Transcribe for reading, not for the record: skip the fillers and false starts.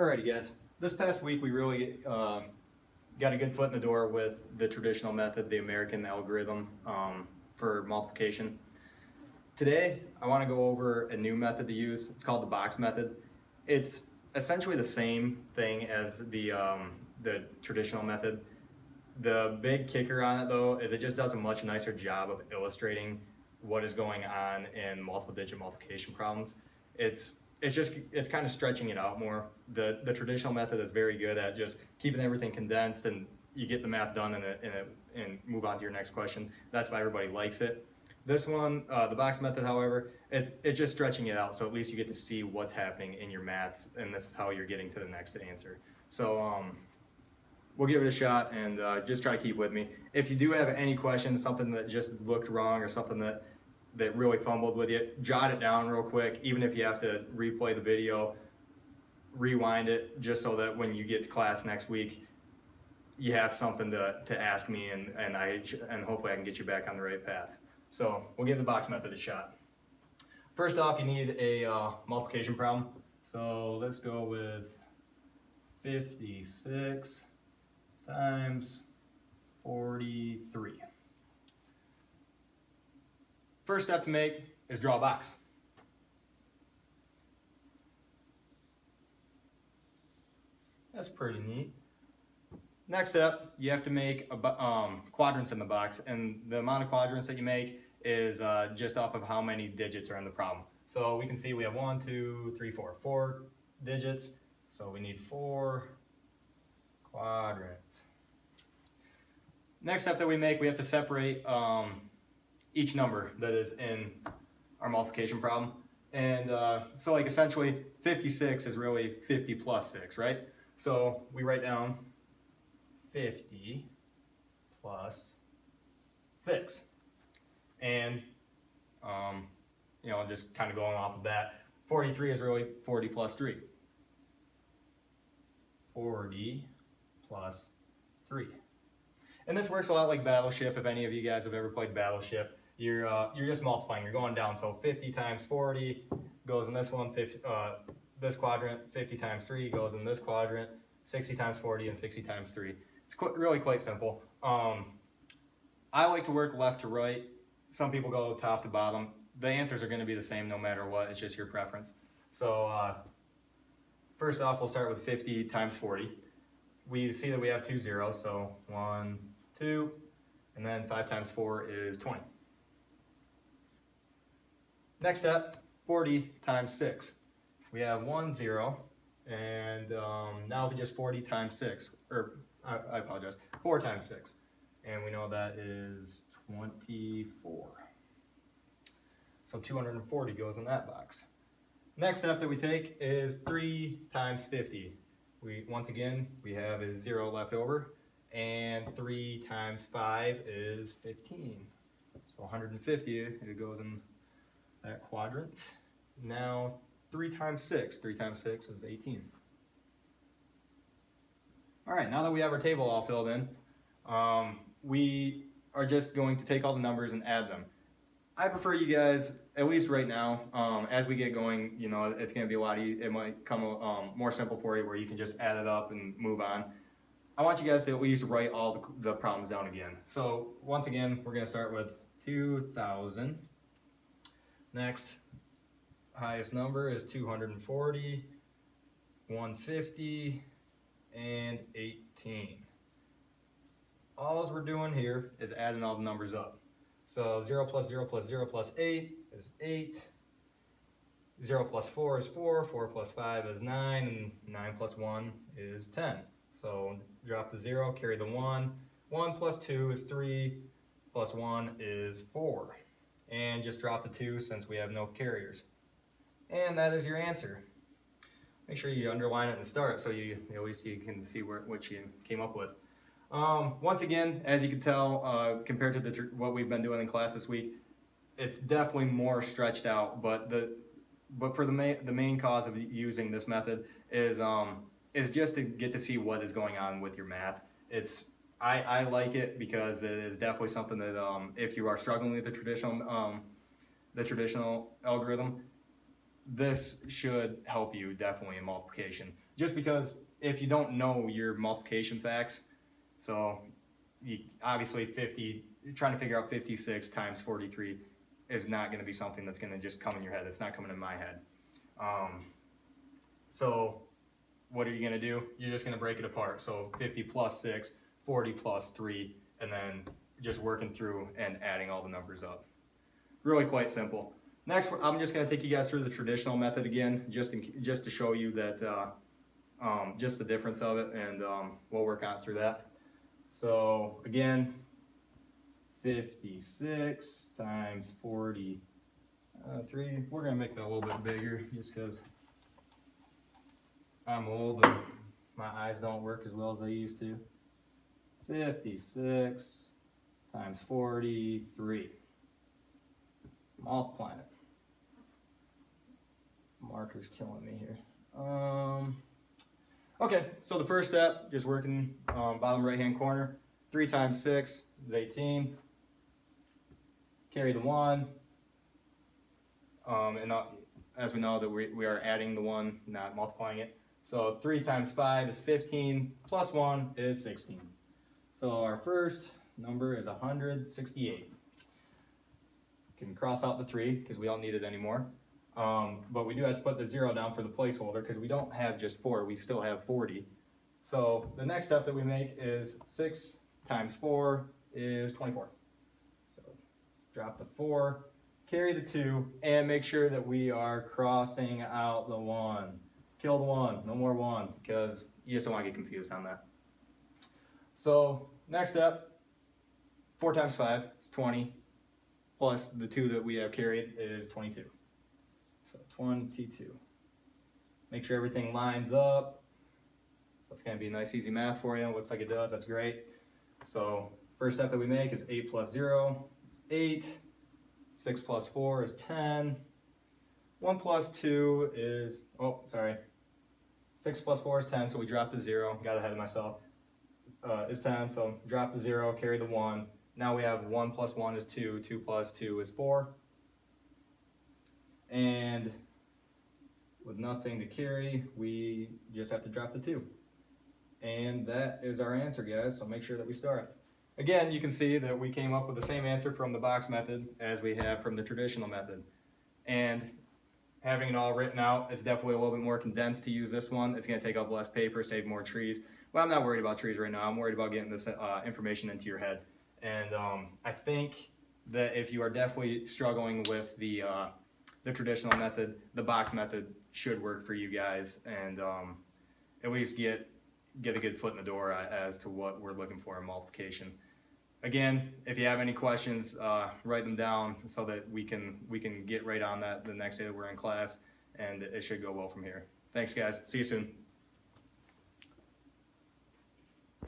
Alrighty guys, this past week we really got a good foot in the door with the traditional method, the American algorithm for multiplication. Today I want to go over a new method to use. It's called the box method. It's essentially the same thing as the traditional method. The big kicker on it though is it just does a much nicer job of illustrating what is going on in multiple digit multiplication problems. It's kind of stretching it out more. The traditional method is very good at just keeping everything condensed and you get the math done and move on to your next question. That's why everybody likes it. This one, the box method, however, it's just stretching it out, so at least you get to see what's happening in your maths, and this is how you're getting to the next answer. So we'll give it a shot and just try to keep with me. If you do have any questions, something that just looked wrong or something that really fumbled with you, jot it down real quick, even if you have to replay the video, rewind it, just so that when you get to class next week, you have something to ask me and hopefully I can get you back on the right path. So we'll give the box method a shot. First off, you need a multiplication problem. So let's go with 56 times 43. First step to make is draw a box. That's pretty neat. Next step, you have to make quadrants in the box, and the amount of quadrants that you make is just off of how many digits are in the problem. So we can see we have 1, 2, 3, 4, 4 digits, so we need 4 quadrants. Next step that we make, we have to separate each number that is in our multiplication problem. And so like essentially 56 is really 50 plus 6, right? So we write down 50 plus 6. And just kind of going off of that, 43 is really 40 plus 3. 40 plus 3. And this works a lot like Battleship. If any of you guys have ever played Battleship, you're just multiplying, you're going down. So 50 times 40 goes in this one, this quadrant, 50 times 3 goes in this quadrant, 60 times 40 and 60 times 3. It's really quite simple. I like to work left to right. Some people go top to bottom. The answers are going to be the same no matter what, it's just your preference. So first off, we'll start with 50 times 40. We see that we have two zeros, so 1, 2, and then 5 times 4 is 20. Next step, 40 times 6. We have 1 0, and now we just 40 times 6, or I apologize, 4 times 6. And we know that is 24. So 240 goes in that box. Next step that we take is 3 times 50. Once again, we have a 0 left over, and 3 times 5 is 15. So 150, it goes in that quadrant. Now 3 times 6. 3 times 6 is 18. All right, now that we have our table all filled in, we are just going to take all the numbers and add them. I prefer you guys, at least right now, as we get going, it's going to be a lot easier. It might come more simple for you where you can just add it up and move on. I want you guys to at least write all the problems down again. So once again, we're going to start with 2,000. Next, highest number is 240, 150, and 18. All we're doing here is adding all the numbers up. So 0 plus 0 plus 0 plus 8 is 8. 0 plus 4 is 4. 4 plus 5 is 9. And 9 plus 1 is 10. So drop the 0, carry the 1. 1 plus 2 is 3. Plus 1 is 4. And just drop the 2 since we have no carriers. And that is your answer. Make sure you underline it and start so at least you can see what you came up with. Once again, as you can tell, compared to what we've been doing in class this week, it's definitely more stretched out. But for the main cause of using this method is just to get to see what is going on with your math. I like it because it is definitely something that if you are struggling with the traditional algorithm, this should help you definitely in multiplication. Just because if you don't know your multiplication facts, so obviously 50, you're trying to figure out 56 times 43 is not going to be something that's going to just come in your head. It's not coming in my head. So what are you going to do? You're just going to break it apart. So 50 plus 6, 40 plus 3, and then just working through and adding all the numbers up. Really quite simple. Next, I'm just going to take you guys through the traditional method again, just to show you that just the difference of it, and we'll work on through that. So again, 56 times 43. We're going to make that a little bit bigger just because I'm old and my eyes don't work as well as they used to. 56 times 43. Multiplying it. Marker's killing me here. Okay, so the first step, just working bottom right hand corner. 3 times 6 is 18. Carry the 1. And as we know that we are adding the 1, not multiplying it. So 3 times 5 is 15, plus 1 is 16. So our first number is 168. Can cross out the 3 because we don't need it anymore. But we do have to put the 0 down for the placeholder because we don't have just 4, we still have 40. So the next step that we make is 6 times 4 is 24. So drop the 4, carry the 2, and make sure that we are crossing out the 1. Kill the 1, no more 1, because you just don't want to get confused on that. So next step, 4 times 5 is 20, plus the 2 that we have carried is 22. So 22. Make sure everything lines up. So it's going to be a nice easy math for you. It looks like it does, that's great. So first step that we make is 8 plus 0 is 8. 6 plus 4 is 10. 1 plus 2 is, 6 plus 4 is 10, so we drop the 0. Got ahead of myself. Is 10, so drop the 0, carry the 1. Now we have 1 plus 1 is 2, 2 plus 2 is 4. And with nothing to carry, we just have to drop the 2. And that is our answer, guys, so make sure that we start. Again, you can see that we came up with the same answer from the box method as we have from the traditional method. And having it all written out, it's definitely a little bit more condensed to use this one. It's going to take up less paper, save more trees. Well, I'm not worried about trees right now. I'm worried about getting this information into your head. And I think that if you are definitely struggling with the traditional method, the box method should work for you guys, and at least get a good foot in the door as to what we're looking for in multiplication. Again, if you have any questions, write them down so that we can get right on that the next day that we're in class, and it should go well from here. Thanks, guys. See you soon.